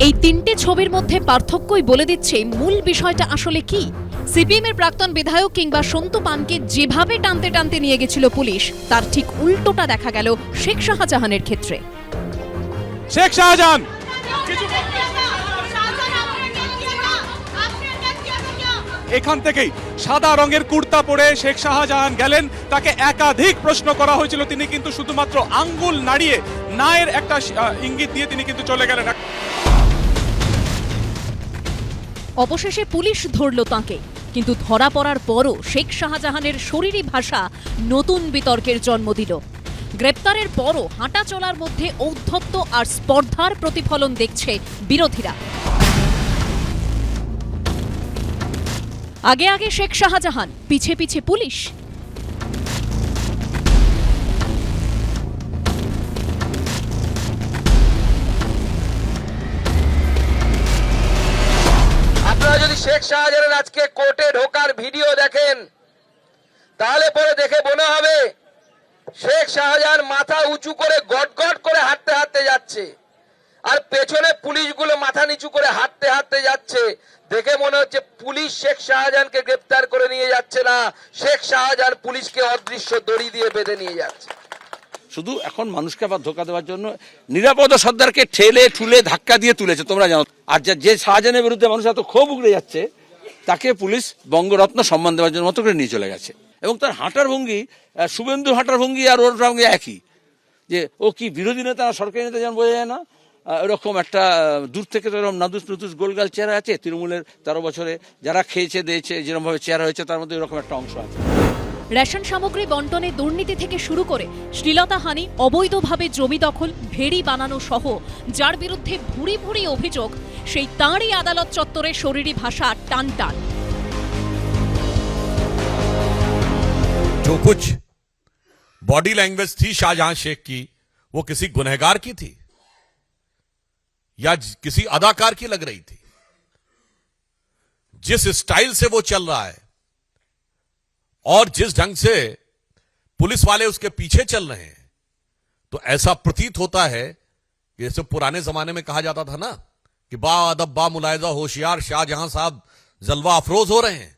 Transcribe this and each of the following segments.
এই তিনটে ছবির মধ্যে পার্থক্যই বলে দিচ্ছে মূল বিষয়টা আসলে কি। সিপিএমের প্রাক্তন বিধায়ক কিংবা সন্তু পানকে যেভাবে টানতে টানতে নিয়ে গেছিল পুলিশ, তার ঠিক উল্টোটা দেখা গেল শেখ শাহজাহানের ক্ষেত্রে। শেখ শাহজাহান এখান থেকেই সাদা রঙের কুর্তা পরে শেখ শাহজাহান গেলেন। তাকে একাধিক প্রশ্ন করা হয়েছিল, তিনি কিন্তু শুধুমাত্র আঙ্গুল নাড়িয়ে নায়ের একটা ইঙ্গিত দিয়ে তিনি কিন্তু চলে গেলেন। অবশেষে পুলিশ ধরল তাঁকে, কিন্তু ধরা পড়ার পরও শেখ শাহজাহানের শরীরী ভাষা নতুন বিতর্কের জন্ম দিল। গ্রেপ্তারের পরও হাঁটা চলার মধ্যে ঔদ্ধত্য আর স্পর্ধার প্রতিফলন দেখছে বিরোধীরা। আগে আগে শেখ শাহজাহান, পিছে পিছে পুলিশ। আপনারা যদি শেখ শাহজাহানের আজকে কোর্টে ঢোকার ভিডিও দেখেন, তাহলে পরে দেখে মনে হবে শেখ শাহজাহান মাথা উঁচু করে গটগট করে হাঁটতে হাঁটতে যাচ্ছে, আর পেছনে পুলিশগুলো মাথা নিচু করে হাঁটতে হাঁটতে যাচ্ছে। দেখে মনে হচ্ছে পুলিশ শেখ শাহজাহানকে গ্রেপ্তার করে নিয়ে যাচ্ছে না, শেখ শাহজাহান পুলিশকে অদৃশ্য দড়ি দিয়ে বেঁধে নিয়ে যাচ্ছে। শুধু এখন মানুষকে আবার ধোকা দেওয়ার জন্য নিরাপদ সর্দারকে ঠেলে ঠুলে ধাক্কা দিয়ে তুলেছে, তোমরা জানো। আর যে শাহজাহানের বিরুদ্ধে মানুষ এত ক্ষোভ উগড়ে যাচ্ছে, তাকে পুলিশ বঙ্গরত্ন সম্মান দেওয়ার জন্য মতো করে নিয়ে চলে গেছে। এবং তার হাঁটার ভঙ্গি, শুভেন্দুর হাঁটার ভঙ্গি আর ওর ভঙ্গি একই, যে ও কি বিরোধী নেতা না সরকারি নেতা যেন বোঝা যায় না। এরকম একটা দূর থেকে তো এরকম নাদুস নুতুস গোলগাল চেহারা আছে। তৃণমূলের 13 বছরে যারা খেয়েছে দিয়েছে যেরকমভাবে চেহারা হয়েছে, তার মধ্যে এরকম একটা অংশ আছে। রেশন সামগ্রী বন্টনে দুর্নীতি থেকে শুরু করে শ্লীলতাহানি, অবৈধভাবে জমি দখল, ভেড়ি বানানো সহ যার বিরুদ্ধে ভুরি ভুরি অভিযোগ, সেই তাঁরই আদালত চত্বরে শরীরী ভাষা টান টান। जो कुछ बॉडी लैंग्वेज थी शाहजहां शेख की, वो किसी गुनहगार की थी या किसी अदाकार की लग रही थी। जिस स्टाइल से वो चल रहा है और जिस ढंग से पुलिस वाले उसके पीछे चल रहे हैं, तो ऐसा प्रतीत होता है कि जैसे पुराने जमाने में कहा जाता था ना कि बा अदब बा मुलायजा होशियार शाहजहां साहब जलवा अफरोज हो रहे हैं।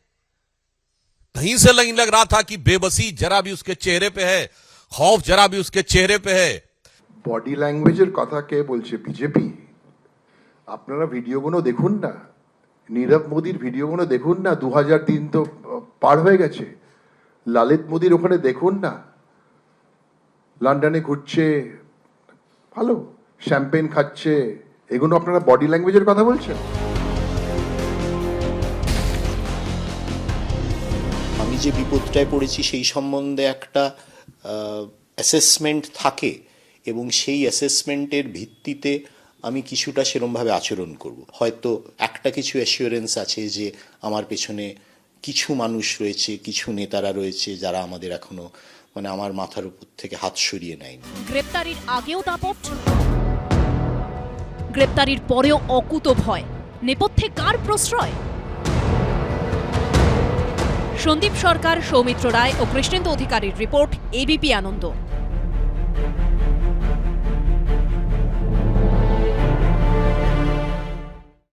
कहीं से नहीं लग रहा था कि बेबसी जरा भी उसके चेहरे पे है, खौफ जरा भी उसके चेहरे पे है। বডি ল্যাঙ্গুয়েজের কথা কে বলছে? বিজেপি। আপনারা ভিডিওগুলো দেখুন না, নীরব মোদির ভিডিওগুলো দেখুন না। 2003 তো পার হয়ে গেছে। ললিত মোদির ওখানে দেখুন না, লন্ডনে ঘুরছে, ভালো শ্যাম্পেন খাচ্ছে, এগুলো আপনারা বডি ল্যাঙ্গুয়েজের কথা বলছেন? আমি যে বিপদটায় পড়েছি সেই সম্বন্ধে একটা অ্যাসেসমেন্ট থাকে, এবং সেই অ্যাসেসমেন্টের ভিত্তিতে আমি কিছুটা সেরমভাবে আচরণ করব। হয়তো একটা কিছু অ্যাসিওরেন্স আছে যে আমার পেছনে কিছু মানুষ রয়েছে, কিছু নেতারা রয়েছে যারা আমাদের এখনো আমার মাথার উপর থেকে হাত সরিয়ে নেয়নি। গ্রেপ্তারির আগেও দাপট, গ্রেপ্তারির পরেও অকুত ভয়, নেপথ্যে কার প্রশ্রয়? সন্দীপ সরকার, সৌমিত্র রায় ও কৃষ্ণেন্দু অধিকারীর রিপোর্ট, এবিপি আনন্দ।